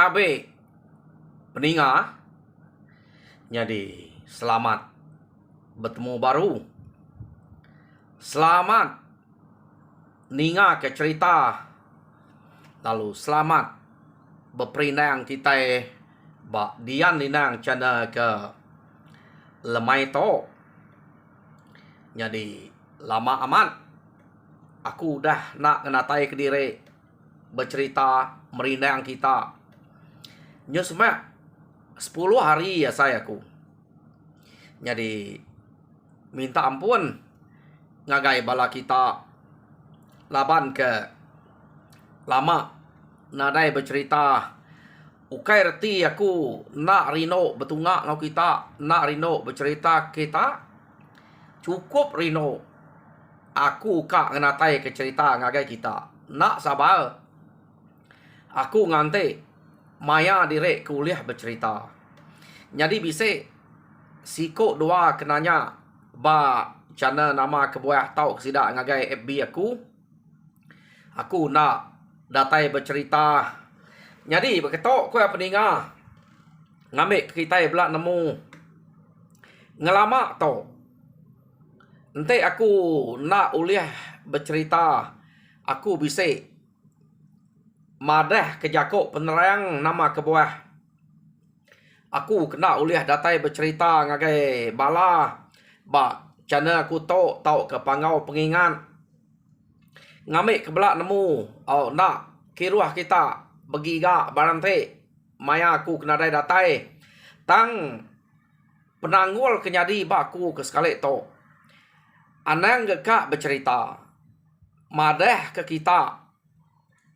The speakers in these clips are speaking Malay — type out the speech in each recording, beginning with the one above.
kabe peninga. Jadi selamat bertemu baru. Selamat ninga ke cerita. Lalu selamat berperinang kita bak dian linang cana ke lemai to. Jadi lama amat aku dah nak ngenatai ke diri bercerita merindang kita. Nyo semak 10 hari ya aku. Jadi minta ampun ngagai bala kita laban ke lama nadai bercerita. Ukai reti aku nak rino betungak ngau kita, nak rino bercerita kita. Cukup rino aku kak ngenatai ke cerita ngagai kita. Nak sabar. Aku ngante maya direk kuliah bercerita. Jadi bisa siko doa kenanya ba cana nama kebuah tau kesida ngagai FB aku. Aku nak datai bercerita. Jadi berketok ku peninga ngambil kita belak nemu ngelama tau. Nanti aku nak uliah bercerita. Aku bisa madah ke Jakok penerang nama kebuah. Aku kena uliah datai bercerita ngagai bala ba cana aku tau ke pangau pengingat. Ngamik ke belak nemu nak kiruah kita begiga barang te maya aku kena datai tang penanggul kenyadi ba aku ke sekali to. Anang gekak bercerita madah ke kita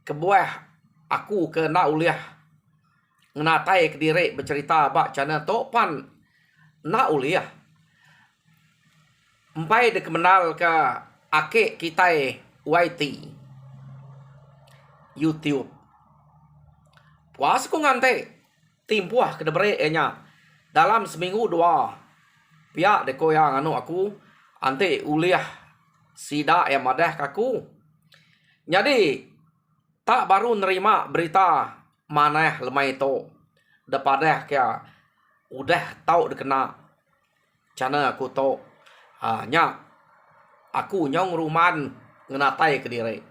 kebuah aku kena uliah ngenatai ke diri bercerita bak cana tok pan nak uliah. Empai de kemenal ke ake kita YT YouTube. Puas ku ngante timpuah ke debre enya dalam seminggu dua pihak de koyang anu aku ante uliah sida yang madah kaku. Jadi tak baru nerima berita mana lemai to depadah kaya udah tahu dekena cana aku to nya aku nyong ruman ngenatai ke diri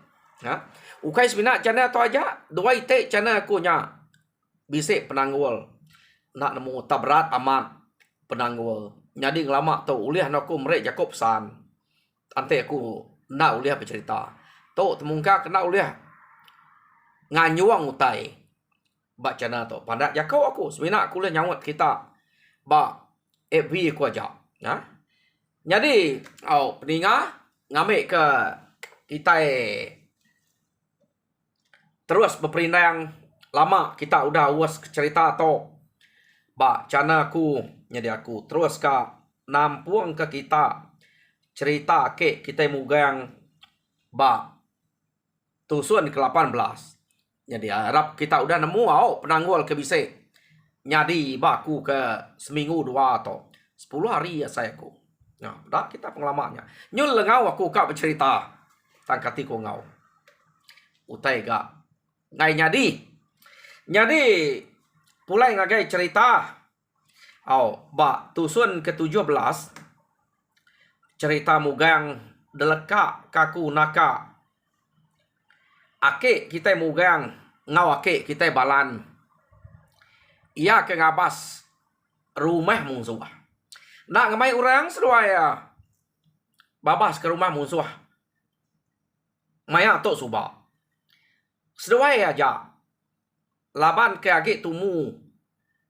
ukai sebenarnya cana to aja dua ite cana aku nya bisa penanggul nak nemu tabrat amat penanggul. Jadi ngelama to uliah naku merek Jakob san ante aku nak uliah bercerita to temungka kena uliah nganyuang utai ba cana to pandak jakau aku sebenarnya aku le nyawat kita ba FB aku aja jadi peninga ngambil ke kita terus berperindang lama kita udah uas cerita to ba cana aku jadi aku terus ke nampung ke kita cerita ke kita mugang ba tusun ke-18. Jadi harap kita udah nemu penanggul ke bisa. Nyadi baku ke seminggu dua atau 10 hari ya sayaku. Nah, dah kita pengalamannya. Nyul ngau aku kak bercerita. Tangkati ko ngau. Utai gak. Ngai nyadi. Nyadi pulai ngagai cerita. Ba tusun ke-17. Cerita mugang deleka kaku naka. Ake kita mugang ngau ake kita balan. Ia ke ngabas rumah musuh. Nak ngamai orang seduaya babas ke rumah musuh. Maya tok subak. Seduaya aja. Laban ke agi tumu.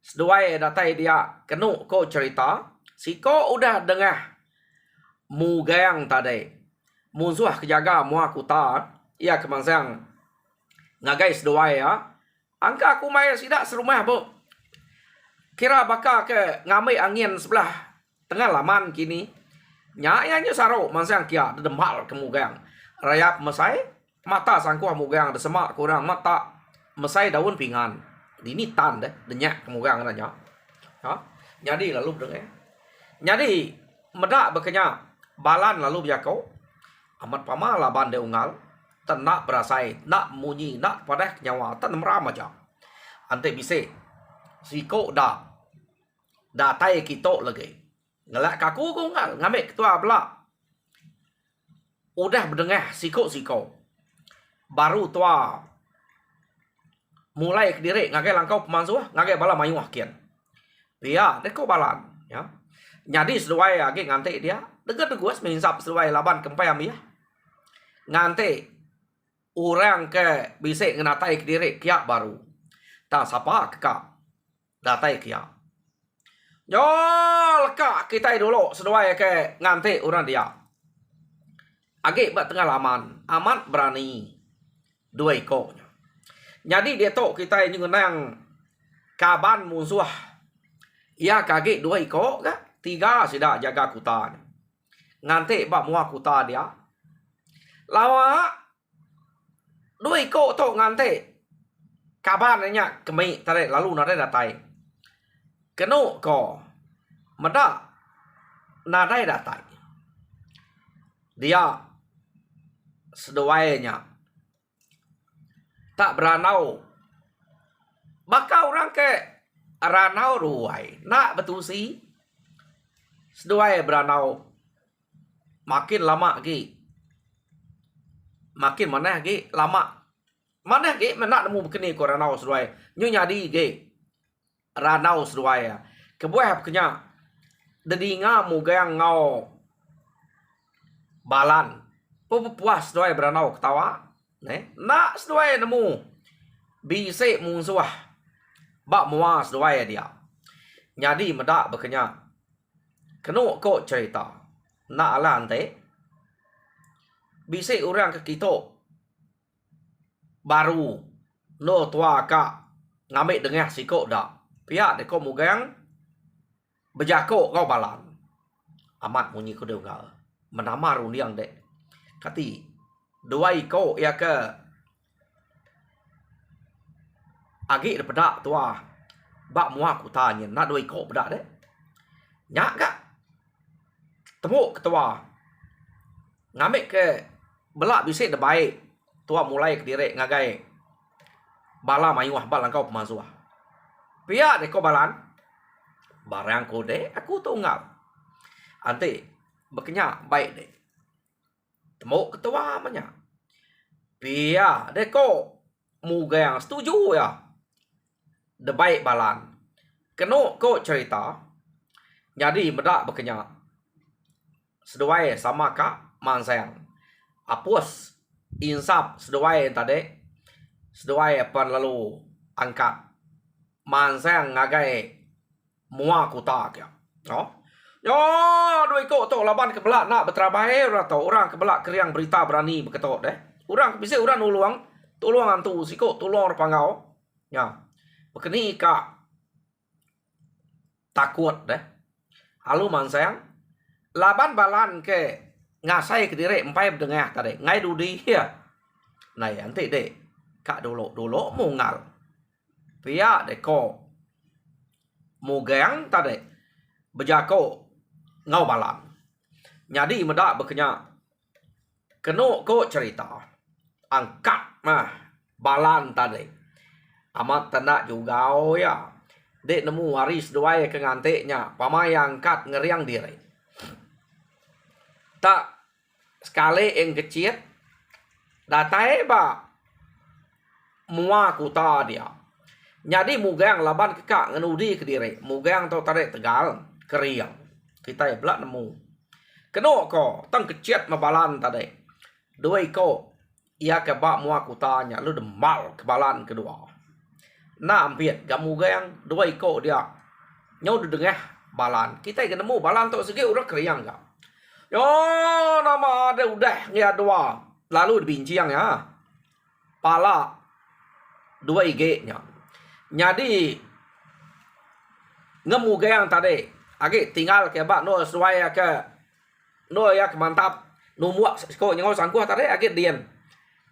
Seduaya datai dia kenu ko cerita. Siko udah dengah mugang tadi. Musuh kejaga mua kuta. Ia kemangsang ngagai seduaya. Angka aku mai sidak serumah bu. Kira bakal ke ngamai angin sebelah tengah laman kini. Nyanya saro mangsang kia dembal ke mugang. Rayap mesai mata sangkuah mugang desemak kurang mata mesai daun pingan. Dini tan deh denyak ke mugang nanya. Jadi lalu dengar. Jadi medak bekenya balan lalu biakau. Amat pama laban de ungal. Tan nak berasai, nak munyi, nak padah nyawa, tan meram aja. ante bise siko da tai kita lagi ngelak kaku ko ngambil ketua belak udah berdengah siko baru tua mulai kediri ngagai langkau pemansuh ngagai bala mayu kian pia deko balan ya jadi sesuai lagi nganti dia dekat guas menginsap sesuai laban kempai amia nganti orang ke bisa ngenatai kediri kia baru tak sapa kekak datai kia yo lekak kita dulu sesuai ke nganti orang dia agi buat tengah laman amat berani dua ikutnya jadi dia tok kita ini ngenang kaban musuh ia kaki dua ikut ke tiga sudah jaga kuta nganti bak muak kuta dia lawa dua ikut tok nganti kaban nya kemi tarik lalu nare datai kenu ko meda nadai datai dia seduainya tak beranau bakal orang ke ranau ruai nak betul sih seduai beranau makin lama lagi makin mana lagi lama mana lagi mana nemu begini ko ranau seduai nyu nyadi lagi ranau seduai ya kebuah kenya dedinga mugang ngau balan puas seduai beranau ketawa nak seduai nemu bisa musuh bak muas seduai dia jadi medak berkenya kenu ko cerita nak lantai bisa orang ke kita baru no tua ka ngambil dengar siko dak pihak deko mugang berjako kau balan amat munyi ko dengar menamar undiang dek kati dua iko ya ke agi daripada tua bak muak kutanya nak dua iko bedak deh nyak gak temu ketua ngambil ke belak bisik de baik tua mulai ke direk ngagai bala mayuah bal langkau pemasuah pia deko balan barang kode aku tunggal ante bekenya baik deh temu ketua manya pia deko muga yang setuju ya de baik balan keno ko cerita jadi medak bekenya seduai sama kak mansang apus insap seduai tadi seduai pan lalu angkat mansang ngagai mua kuta kya no yo dua ikut tu laban ke belak nak berterabai atau orang ke belak keriang berita berani berketok deh orang bisa orang tolong antu siko tolong pangau ya bekeni ka takut deh halu mansang laban balan ke ngasai ke direk empai berdengah tadi ngai dudi ya nah nanti dek kak dulu mungal pia deko mugang tadi berjako ngau balan jadi medak bekenya keno ko cerita angkat mah balan tadi amat tenak juga ya dek nemu waris doai ke nganteknya pamai angkat ngeriang diri tak sekali yang kecil datai ba mua kuta dia jadi mugang laban kekak ngenudi ke diri mugang tau tarik tegal keriang kita ya belak nemu keno ko tang kecil mabalan tadi dua ko ia ke bak mua kutanya lu demal kebalan kedua nah ampiat gamuga yang dua iko dia nyau dengah balan kita yang nemu balan tu segi udah keriang gak yo nama ada udah ngia dua lalu dibincang ya pala dua ig nya jadi ngemuga yang tadi agi tinggal ke bak no sesuai ke no ya mantap no muak ko nyau sangkuh tadi agi dian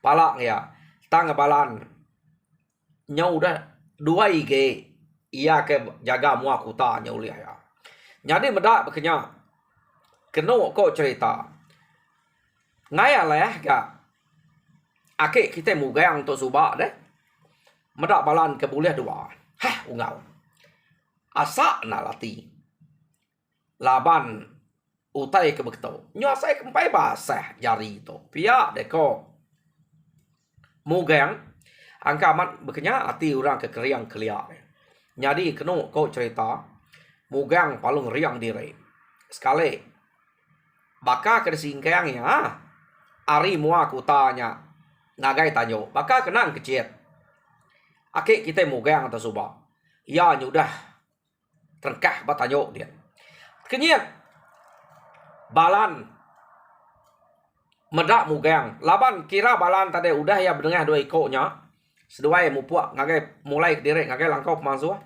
pala ya tang balan nyau udah dua IG ia ke jaga mua kuta nyau liah ya jadi medak bekenya keno ko cerita ngai aleh ga ake kita mugang to subak deh Medak balan ke boleh dua. Hah, ungal. Asa na lati. Laban utai ke beketo. Nyosai kempai basah jari to. Pia deko. Mugang. Angka amat bekenya hati orang ke keriang keliak. Jadi kena kau cerita. Mugang palung riang diri. Sekali. Baka ke singkangnya. Ari mua aku tanya. Nagai tanyo. Baka kenang kecil. Akik kita mugang atau subah. Ya nyudah. Terkah batanyo dia. Kenyat. Balan. Medak mugang. Laban kira balan tadi udah ya berdengah dua ikutnya. Seduai mupuak. Ngagai mulai direk. Ngagai langkau pemansuah.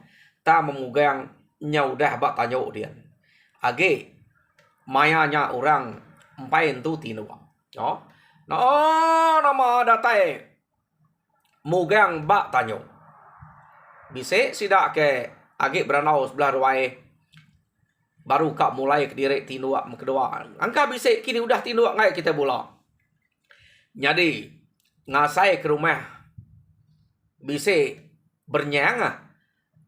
Ta memugang. Nyaudah batanyo dia. Age. Mayanya orang. Empain tu tinua. No. No nama datai. Mugang batanyo. Bisa sidak ke agak beranau sebelah ruai. Baru kak mulai ke direk tinduak kedua. Angka bisa kini udah tinduak ngai kita bola. Jadi ngasai ke rumah. Bisa bernyang.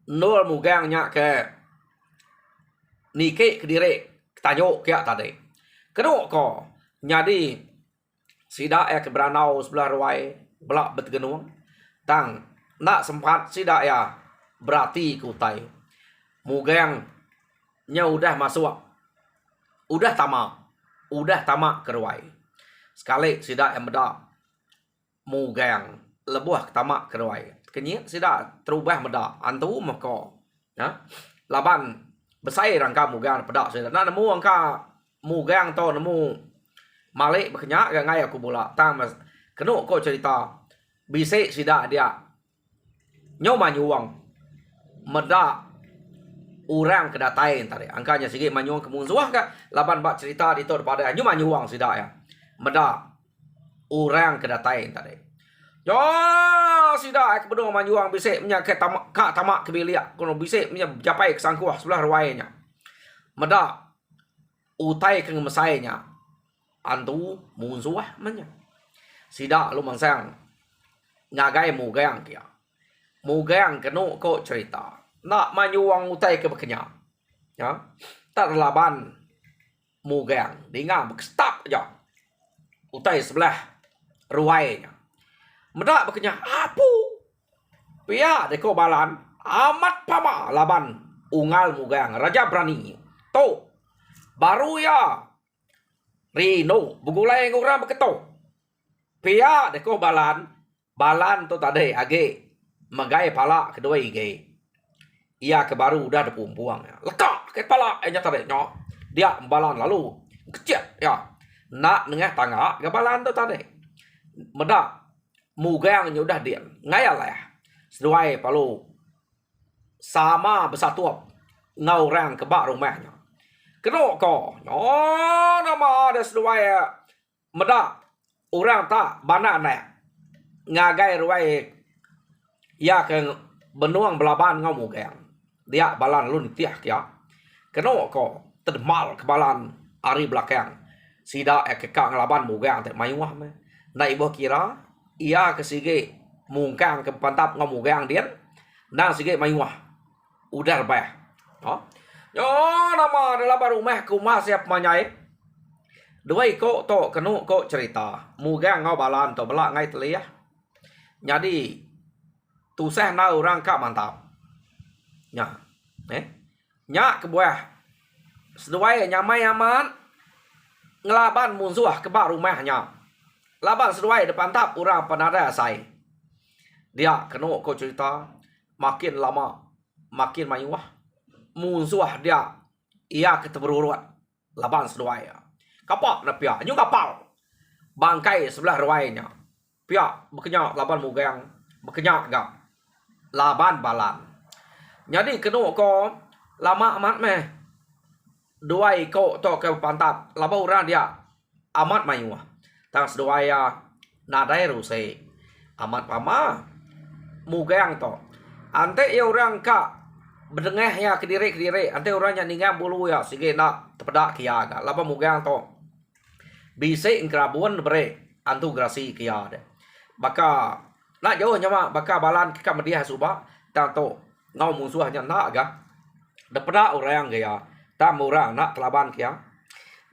Nol mugangnya ke nike ke direk. Tanyo kaya tadi. Kedua ko. Jadi sidak ke beranau sebelah ruai. Belak betgenung. Tang. Nak sempat sidak ya berarti kutai. Mugangnya udah masuk. Udah tamak. Udah tamak keruai. Sekali sidak yang medak. Mugang. Lebuah tamak keruai. Kenyit sidak terubah medak. Antu mako. Ya? Laban. Besai rangka mugang pedak sidak. Nak nemu angka mugang to nemu. Malik berkenyak ngai aku bola. Tang mas. Kena kau cerita. Bisik sidak dia. Nyawa manyuang. Medak. Orang kedatain tadi. Angkanya sikit manyuang kemunsuah ke. Laban bak cerita di tu pada. Nyawa manyuang sidak ya. Medak. Orang kedatain tadi. Ya sidak kebenar manyuang bisik. Kak tamak kebiliak. Kono bisik. Japai kesangkuah sebelah ruainya. Medak. Utai kengemesainya. Antu munsuah manya. Sidak lu mangsang. Ngagai mugang kia. Mugang kena kau cerita. Nak manyuang utai ke bekenya. Ya. Tak laban. Mugang. Dengar berkestap aja. Utai sebelah. Ruainya. Medak bekenya. Apu. Pia deko balan. Amat pama. Laban. Ungal mugang. Raja berani. Tu. Baru ya. Rino. Begulai orang beketo. Pia deko balan. Balan tu tadi. Age. Magai pala kedua ige. Ia ke baru udah ada pumpuang. Lekak ke pala. Nyata deh. Dia balan lalu. Kecil. Ya. Nak nengah tangga. Ke balan tu tadi. Medak. Mugang udah dia. Ngayal lah ya. Seduai palu. Sama bersatu. Ngaurang kebak rumahnya. Kena ko. Nama ada seduai. Medak. Orang tak bana nak. Ngagai ruai. Ya ke benuang belaban ngau mugang. Dia balan lu nitiah kia. Kena ko termal ke balan ari belakang. Sida kekak ngelaban mugang tak mayuah me. Na ibu kira ia ke sige mungkang ke pantap ngau mugang dia. Nang sige mayuah. Udah bah. Yo nama dalam rumah kumah siap manyai. Dua ko to kena ko cerita. Mugang ngau balan to belak ngai teliah. Jadi tusah na orang kak mantap. Nya. Nya ke buah. Seduai nyamai aman. Ngelaban munsuah ke bak rumahnya. Laban seduai depan tap orang penada asai. Dia kena kau cerita. Makin lama. Makin mayuah. Munsuah dia. Ia keteberuruat. Laban seduai. Kapak na pia. Nyung kapal. Bangkai sebelah ruainya. Pia berkenyak laban mugang. Berkenyak gak. Laban balan. Jadi kena ko lama amat meh. Dua ko to ke pantap. Laba orang dia amat mayuah. Tang sedua ya nadai rusai. Amat pama. Mugang to. Ante ya orang ka berdengah ya kediri. Ante orang yang ninggam bulu ya sige nak tepedak kia ga. Laba mugang to. Bisa ingkerabuan bere antu grasi kia de. Baka nak jauh nyama bakal balan kita media subah tanto ngau musuhnya nak ga daripada orang gaya tam orang nak telaban kia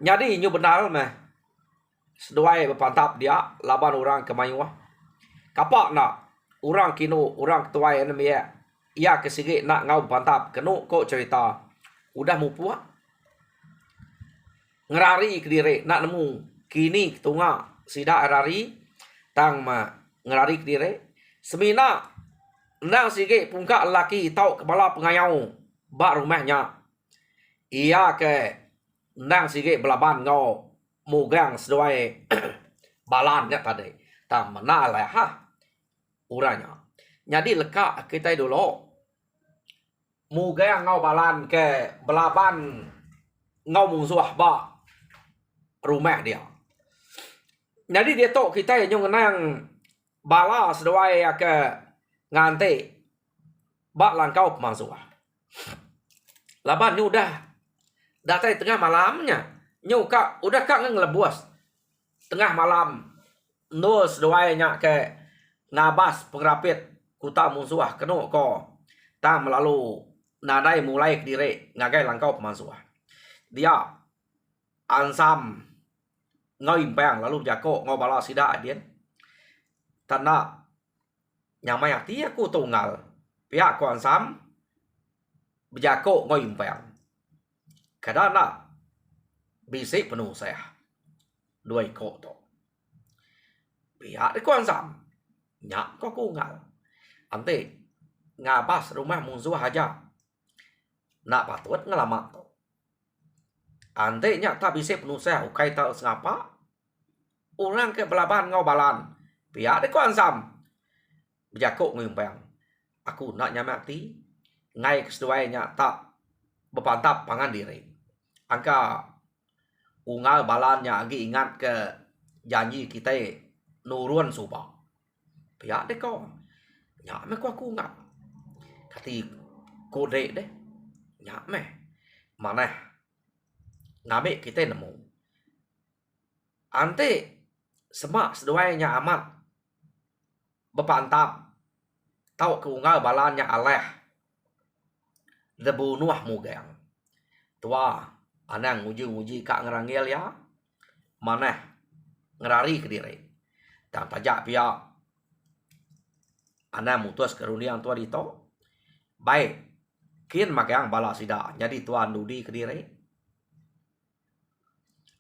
jadi nyu benar meh seduai berpantap dia laban orang kemayuah kapak nak orang kino orang tuai enemy ia kesigi nak ngau pantap kenu ko cerita udah mupuah ngerari kediri nak nemu kini ketunga sida arari tang ma ngerari kediri semina nang sige pungka laki tau kepala pengayau bak rumahnya ia ke nang sige belaban ngau mugang seduai balannya tadi tam mana lah ha uranya jadi leka kita dulu mugang ngau balan ke belaban ngau musuh ba rumah dia jadi dia tok kita yang nang bala seduai ke ngante bak langkau pemansuh laban ni udah datai tengah malamnya nyuka udah kak ngelebus tengah malam nus doanya ke ngabas pengrapit kuta musuh kenu ko ta melalu nadai mulai kediri ngagai langkau pemansuh dia ansam ngoimpang lalu jako ngobala sida adien tanda nyamai hati aku tunggal pihak ku ansam bejako ngoimpang kadana bisik penuh saya dua ikut to pihak ku ansam nyak ko kungal ante ngabas rumah musuh aja nak patut ngelamak to ante nyak tak bisik penuh saya ukai tak sengapa orang ke belaban ngau balan pihak ku ansam bejako ngoimpang aku nak nyamati ngai keseduainya tak berpantap pangan diri angka ungal balannya lagi ingat ke janji kita nurun subah pihak deh kau nyak me aku ngat kati kode deh nyak me mana ngabe kita nemu ante semak seduainya amat berpantap tau ke ungal balannya aleh debu nuah mugang tua anang uji kak ngerangil ya mana ngerari ke diri dan pajak pihak anang mutus kerunian tua dito baik kin magang bala sida jadi tuan dudi ke diri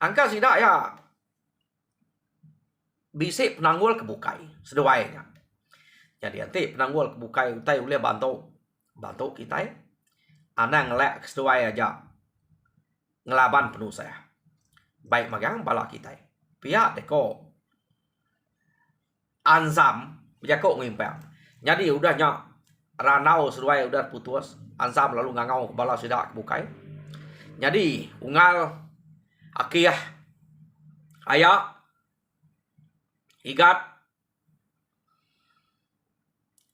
angka sida ya bisik penanggul kebukai seduainya jadi nanti penanggul kebukai utai boleh bantu kita anang ngelek sesuai aja ngelaban penuh saya baik magang bala kita pihak deko ansam bejako ngimpang jadi udahnya ranau sesuai udah putus ansam lalu ngangau bala sidak bukai jadi ungal akiyah ayak igat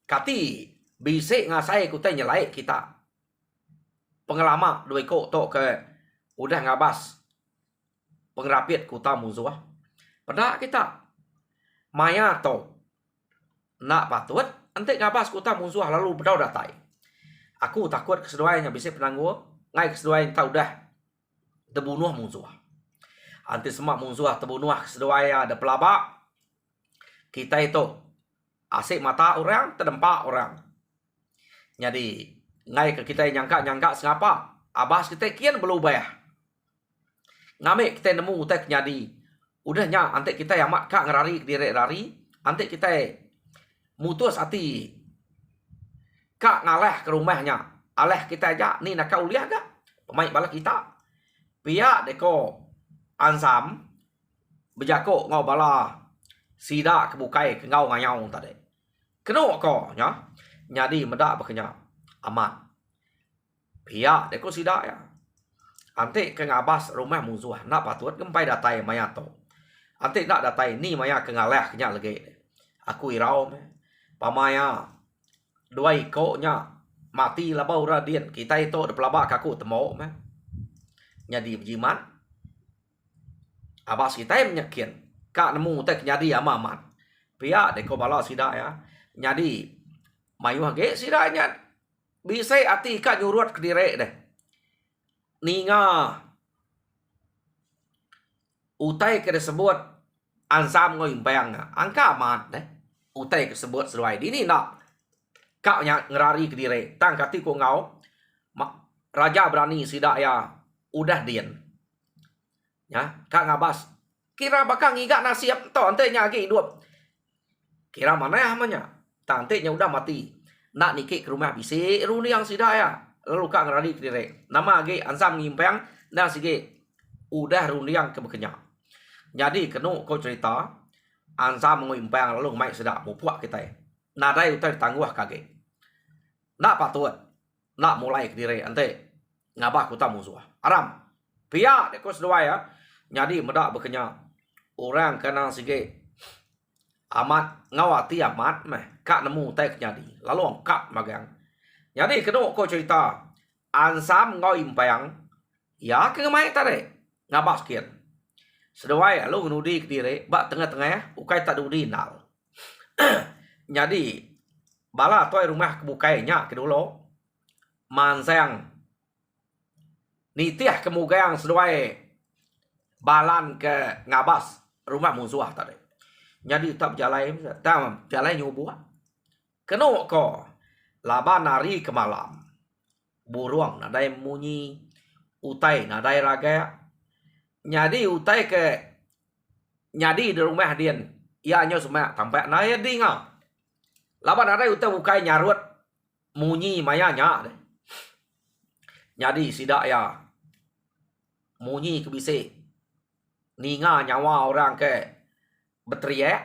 kati bisik ngasai kutai nyelai kita pengelama dua ko to ke udah ngabas pengrapit kuta musuh pada kita maya to nak patut ante ngabas kuta musuh lalu bedau datai aku takut keseduainya bisik penangguh ngai keseduai tau dah terbunuh musuh ante semak musuh terbunuh keseduai ada pelabak kita itu asik mata orang terdempak orang jadi ngai ke kita nyangka sengapa abas kita kian belum bayar ngamik kita nemu utek nyadi udahnya ante kita yang mak kak ngerari direk rari ante kita mutus hati kak ngaleh ke rumahnya aleh kita aja ni nak kau lihat gak pemain bala kita pihak deko ansam bejako ngau bala sida kebukai ke ngau ngayau tadi kena ko nya nyadi medak bekenya amat pihak deko sida ya ante ke ngabas rumah musuh nak patut gempai datai maya to ante nak datai ni maya ke ngaleh kenya lagi aku irau me pamaya dua iko nya mati lah bau radian kita itu de pelabak kaku temo me nyadi berjimat abas kita menyakin kak nemu tek nyadi amamat pihak deko bala sida ya Jadi mayuh ge sidanya bisa ati ka nyurut ke dire deh. Ninga utai ke disebut ansam ngoi bayang angka amat deh. Utai ke sebut seruai dini nak kak ngerari ke dire tang kati ko ngau raja berani sidak ya udah dien. Ya, kak ngabas kira bakal ngigak nasib to ante nyagi hidup. Kira mana ya namanya? Tantenya udah mati. Nak nikik ke rumah bisi runi yang sidak ya. Lalu kak ngerari ke dire. Nama age ansam ngimpang dan sige udah runi yang kebekenya. Jadi kenu kau cerita ansam ngimpang lalu mai sidak mupuak kita. Nadai utai tangguh kage. Nak patut. Nak mulai ke dire ante ngabah kuta musuh. Aram. Pihak dekos dua ya. Jadi medak bekenya. Orang kena sige amat ngawati amat meh kak nemu tek jadi lalu kak magang jadi kena ko cerita ansam ngau impang ya ke mai tare ngabas kian sedawai lalu nudi ke dire bak tengah-tengah ukai tak dudi nal jadi bala toy rumah kebukainya ke dulu mansang nitiah kemugang sedawai balan ke ngabas rumah musuh tadi. Jadi tak jalan nyubuh. Kena ko laba nari ke malam. Buruang nadai munyi. Utai nadai raga. Jadi utai ke nyadi di rumah dia. Ianya semua tampak naya dinga. Laba nadai utai bukai nyarut. Munyi mayanya. Jadi sidak ya. Munyi kebisik. Ninga nyawa orang ke berteriak,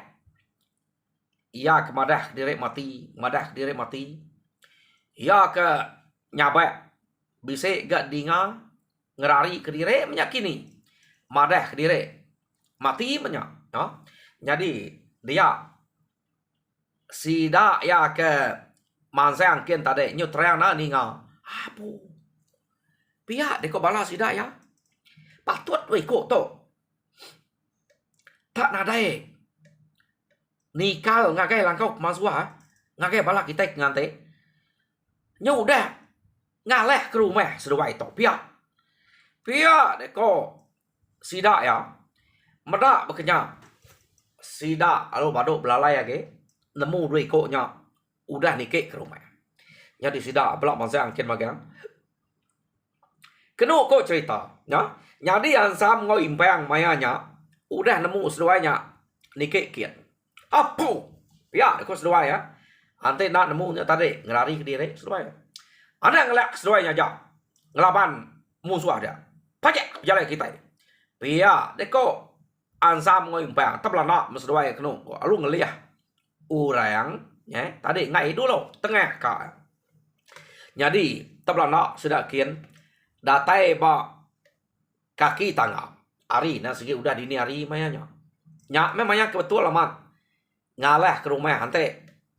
ia ke madah direk mati, ia ke nyabak, bisik gak dinga, ngerari ke direk menyakini, madah ke direk, mati banyak, no? Jadi dia sida ya ke mansang kian tadi nyutrang na ninga, apu, pihak deko balas sida ya, patut weko to, tak nadai. Nikal ngakai langkau masua ngakai balak kita ngante nya udah ngaleh ke rumah sedawai to pia deko sida ya medak bekenya sida alo baduk belalai age nemu duit koknya udah nikik ke rumah jadi sida belak masang kin magang keno ko cerita ya jadi ansam ngoi impang mayanya udah nemu sedawainya nikik kian apu ya deko sedua ya ante nak nemu tadi ngerari ke diri sedua ya ada ngelak seduanya aja ngelaban musuh dia pajak jalan kita pia deko ansam ngoimpang tabla nak mesdua ya kenu alu ngeliah orang ya tadi ngai dulu tengah ka jadi tabla nak sudah kian datai ba kaki tangga hari nah segi udah dini hari mayanya nyak memangnya kebetul amat ngalah ke rumah ante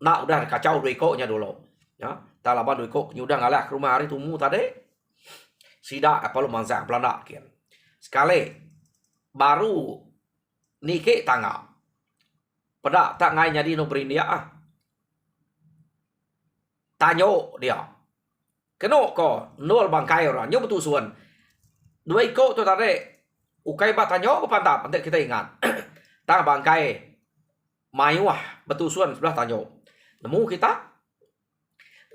nak udah kacau duit koknya dulu ya talaban duit kok udah ngalah ke rumah hari tumu tadi sida apa lu mansang pelanda kian sekali baru nikik tangga pada tak ngai jadi no berin dia tanyo dia keno ko nol bangkai orang nyo betul suan duit kok tu tadi ukai batanyo pantap ante kita ingat tang bangkai mayuah betusuan sebelah tanyo nemu kita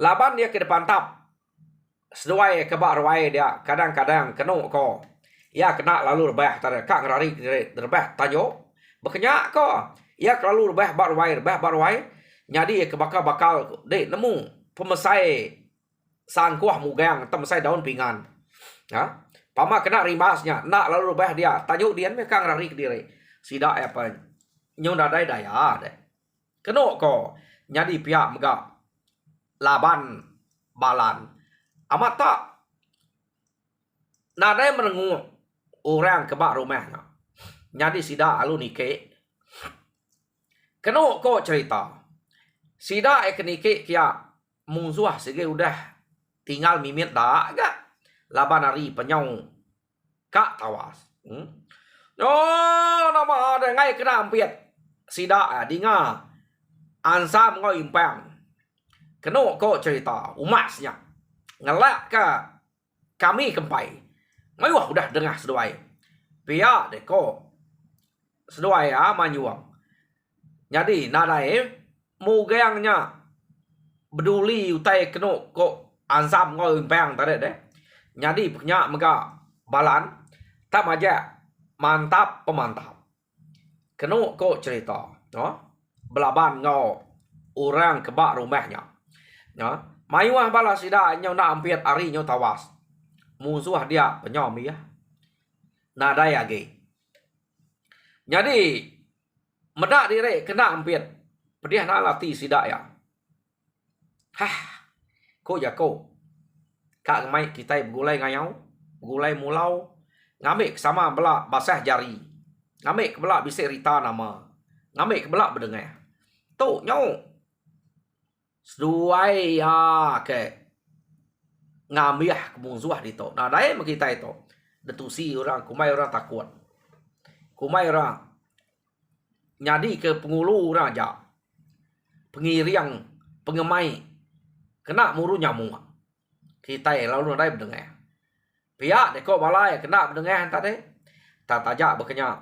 laban dia ke depan tap seduai ke bak ruai dia kadang-kadang kena ko ya kena lalu rebah tar kak ngerari rebah tanyo bekenya ko ya lalu rebah bak ruai jadi ke bakal dek nemu pemesai sangkuah mugang temesai daun pinggan ya pama kena rimbasnya nak lalu rebah dia tanyo dian me kak ngerari ke diri sida apa nyo dadai daya deh keno ko nyadi pihak megak laban balan amat tak nadai merengu orang kebak rumahnya nyadi sida alu nike keno ko cerita sida nike kia musuh sege udah tinggal mimit dak gak laban hari penyong kak tawas oh nama ada ngai kena ampiat sida dinga ansam ngau impang. Keno ko cerita umasnya. Ngelak ke kami kempai. Mayuah udah dengar seduai. Pia deko seduai manyuang. Jadi nadai mugangnya peduli utai keno ko ansam ngau impang tadi deh. Jadi punya mega balan tak aja mantap pemantap. Keno ko cerita, belaban ngau orang kebak rumahnya. Mayuah balas sida nyau na ampiat ari nyau tawas. Musuh dia penyom ya. Nadai lagi. Jadi medak dire kena ampiat. Pedih na lati sida ya. Ko ya ko. Kak mai kita begulai ngayau, begulai mulau, ngamik sama belak basah jari. Ngamik belak bisik rita nama. Ngamik belak berdengar. Tu nyau. Seduai ke ngamiah kemunsuah di to. Nah, dai kita itu. Detusi orang, kumai orang takut. Kumai orang nyadi ke pengulu orang aja. Pengiriang, pengemai. Kena muru nyamuk. Kita lalu dai berdengar. Pihak deko balai kena berdengar tadi. Tak tajak berkenyak.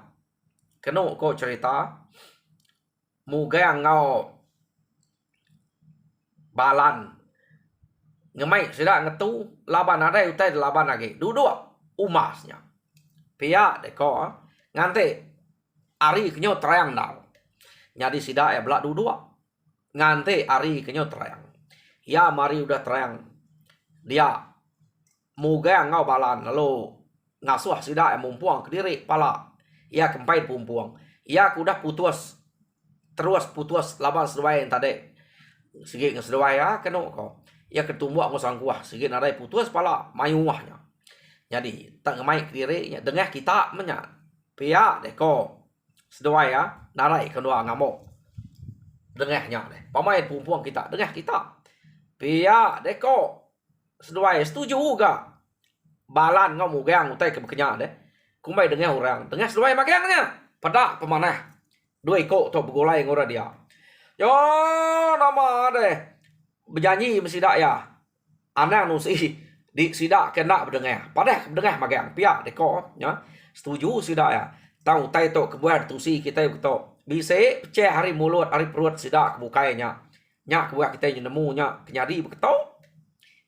Kena ko cerita. Mugang ngau balan ngemai sudah ngetu laban ada utai laban lagi duduk umasnya pihak deko ngante ari kenyo terang dal nyadi sida belak duduk ngante ari kenyo terang ya mari udah terang dia mugang ngau balan lalu ngasuh sida mumpuang kediri pala ia kempai pumpuang ia kudah putus terus putus laban seduai yang tadi sikit ngeseduai kena ko ia ketumbuk ngosang kuah sikit nadai putus pala mayuahnya jadi tak ngemai kediri dengah kita menya pia deko seduai nadai kedua ngamuk dengahnya deh pamain pumpuang kita dengah kita pia deko seduai setuju juga balan ngau mugang utai kebekenya deh kumai dengah orang dengah seduai magangnya pada pemanah dua iko to begulai ngora dia yo nama deh berjanji mesti dak ya anak nusi di sidak kena berdengar padah berdengar magang pihak deko ya setuju sidak ya tahu tai to kebuat tusi kita to bisa pecah hari mulut hari perut sidak bukainya nya kebuat kita nemu nya kenyadi beketo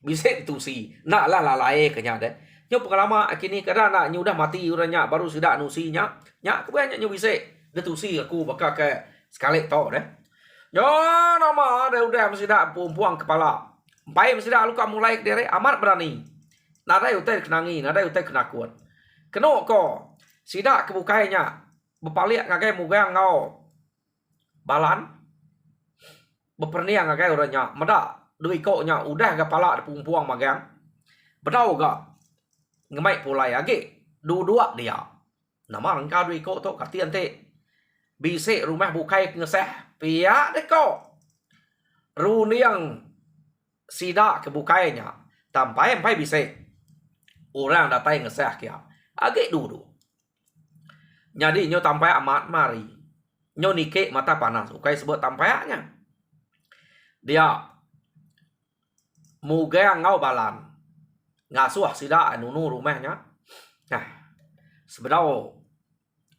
bisa tusi nak lah lalai kenya deh nyo pengalaman kini kadang nak nyudah mati uranya baru sidak nusinya nya kebuat nya bisa detusi aku bakal ke sekali to deh. Yo nama ada udah mesti dak pumpuang kepala. Empai mesti dak luka mulai dere amat berani. Nadai utai kenangi, nadai utai kenakut. Keno ko sida kebukainya bepaliak ngagai mugang ngau balan. Beperniang ngagai uranya medak duit ko nya udah kepala pumpuang magang. Bedau ga ngemai pulai age dua dia. Nama engkau duit ko to katian te. Bisik rumah bukai ngeseh pihak deko runiang sida kebukainya tampai empai bisik orang datai ngeseh kia agak dulu jadi nyo tampai amat mari nyo nike mata panas ukai sebut tampainya dia mugang ngau balan ngasuh sida nunu rumahnya nah sebenarnya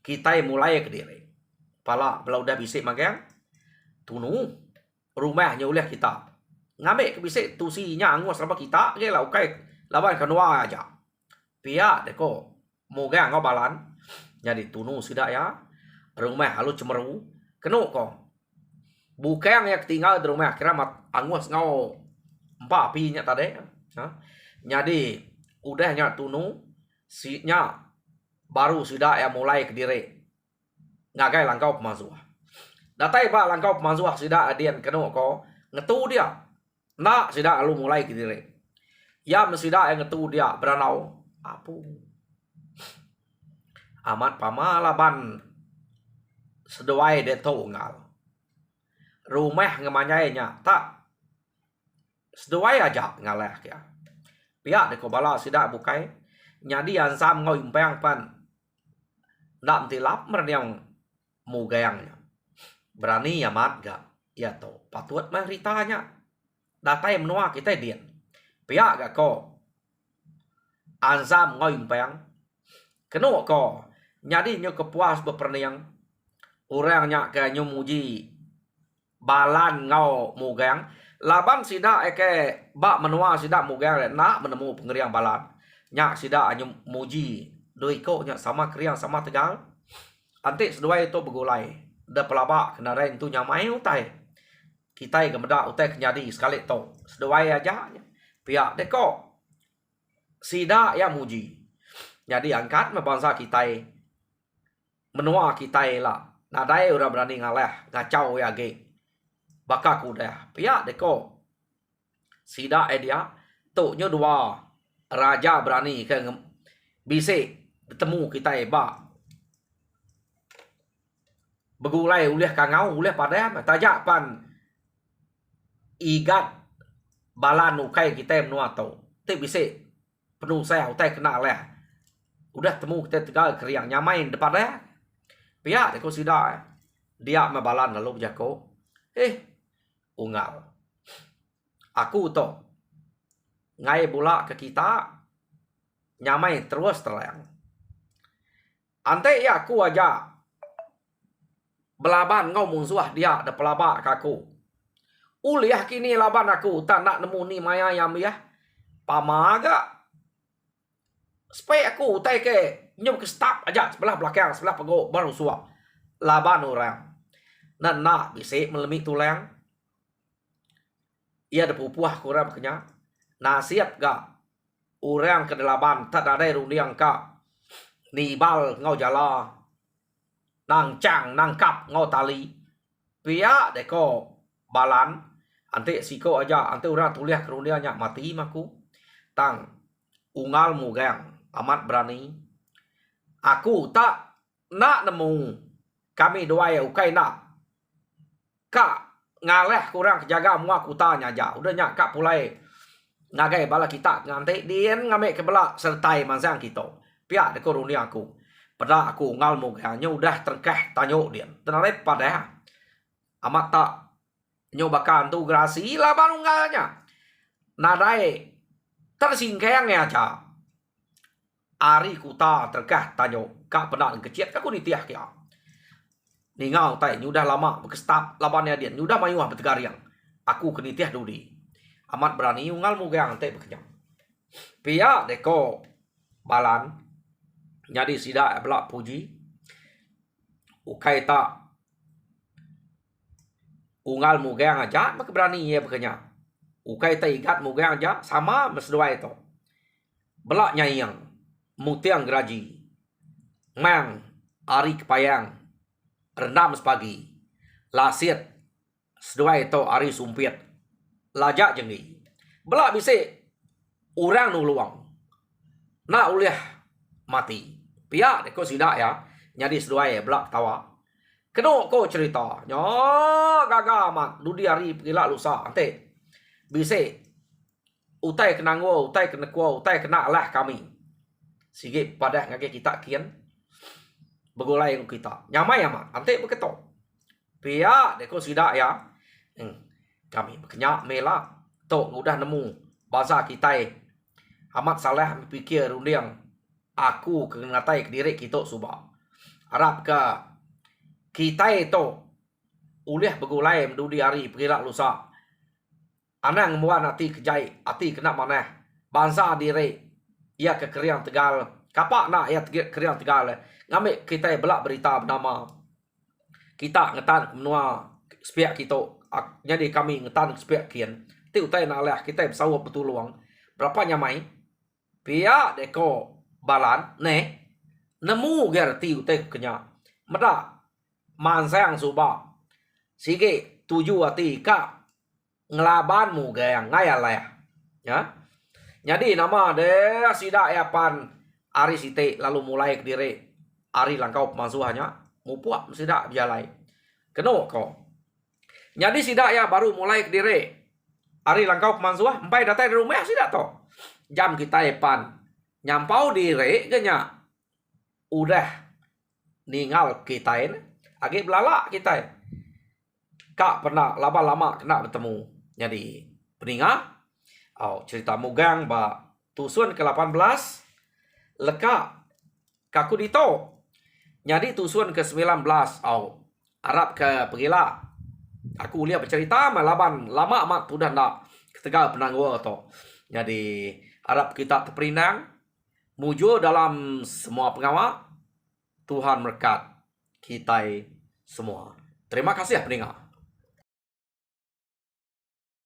kita mulai ke diri pala belau dah bisik magang tunu rumahnya oleh kita ngambil ke bisik tusinya angus sama kita ke lah ukai lawan kanua aja pia deko moga ngau balan jadi tunu sudah ya rumah halu cemeru kenu ko bukan yang tinggal di rumah kira mat angus ngau empat pinya tadi jadi udahnya tunu sinya baru sudah ya mulai ke diri ngagai langkau pemasuah. Datai ba langkau pemasuah sida adian keno ko ngetu dia. Nak sida lalu mulai ke diri. Ya mesida yang ngetu dia beranau apu. Amat pamalaban seduai de tunggal. Rumah ngemanyainya tak seduai aja ngaleh ya. Pihak de kobala sida bukai nyadi ansam ngau impang pan. Nak tilap merniang mugayangnya berani amat gak ya to patut mah ritanya datai menua kita dian pihak gak ko anzam ngoi pang keno ko nyadi nyo kepuas beperniang orangnya ke nyo muji balan ngau mugang laban sida eke bak menua sida mugang nak menemu pengeriang balan nyak sida nyo muji doi ko nyak sama kriang sama tegal antik sedua itu begulai da pelabak kena rain tu nyamai utai kita gemeda utai kenyadi sekali to sedua aja pihak deko sida ya muji jadi angkat bangsa kita menua kita lah nadai udah berani ngalah ngacau ya ge bakaku dah pihak deko sida dia tu nyo dua raja berani ke bisik bertemu kita ba begulai ulih kangau ulih pada tajak pan igat balan ukai kita menua tau te bisik penuh saya utai kena leh udah temu kita tegal keriang nyamain depan dah pihak deko sida dia mabalan lalu jako unggal aku to ngai bola ke kita nyamai terus terang ante ya aku aja belaban ngau musuh dia da pelabak kaku uliah kini laban aku tak nak nemu ni maya yam ya pamaga supaya aku utai ke nyum ke stop aja sebelah belakang sebelah pegok baru suap laban orang nan nak bisik melemik tulang ia ada pupuah kurang kenya nasihat gak orang ke delapan tak ada rundiang ka nibal ngau jala nang cang nang kap ngau tali pia deko balan ante siko aja ante orang tuliah kerundianya mati maku tang unggal mugang amat berani aku tak nak nemu kami doa ya ukai nak kak ngaleh kurang jaga mua aku tanya aja udah nyak kak pulai ngagai bala kita ngante dien ngame ke bala sertai mansang kita pihak deko rundiang aku pada aku ngal muganya udah terkeh tanyo dia tenare pada amat tak nyobakan tu grasi lah baru ngalnya nadai tersingkeng ya aja ari kuta terkeh tanyo kak pernah kecil aku nitiah kia ningau tai nyudah lama bekestap labannya dia nyudah mayuah betegariang aku kenitiah dudi amat berani ngal mugang teh bekenyang pia deko balan jadi sida belak puji ukai tak unggal mugang aja mak berani ya bekenya ukai tak ikat mugang aja sama mesdua itu belak nyayang mutiang geraji mang ari kepayang rendam sepagi lasit sedua itu ari sumpit lajak jengi belak bisik orang nuluang nak uliah mati pihak deko sida ya nyadi sedua ya belak tawa keno ko cerita nyo gaga mat dudi hari pila lusa ante bise utai kena ngo utai kena kuo utai kena lah kami sige pada ngage kita kian begulai kita nyamai amat ante beketo pihak deko sida ya kami bekenya mela to udah nemu bahasa kita amat salah pikir rundiang aku kengatai ke diri kita subah harap ke kita itu uliah begulai mendudi hari pergilah lusa anang muan hati kejai hati kena mana bangsa diri ia ke keriang tegal kapak nak ia keriang tegal ngambil kita belak berita bernama kita ngetan menua sepiak kita jadi kami ngetan sepiak kian ti utai nak lah kita bersawap betul luang berapa nyamai pia deko balan nemu gerti utai kenya meda mansang suba sige tuju ati ka ngelaban mu gayang ngayal ya jadi nama de sida ya pan ari site lalu mulai ke diri ari langkau pemasuhannya mupuak sida bialai keno ko jadi sida ya baru mulai ke diri ari langkau pemasuah empai datai di rumah sida to jam kita ya pan nyampau diri kenya udah ninggal kita ini agi belala kita kak pernah lama-lama kena bertemu. Jadi peninga, cerita mugang ba tusun ke-18 leka kaku dito. Jadi tusun ke-19 Arab ke pergila. Aku lihat bercerita malaban lama amat sudah nak ketegal penanggur to. Jadi Arab kita terperinang mujur dalam semua pengawal. Tuhan berkat kita semua. Terima kasih ya pendengar.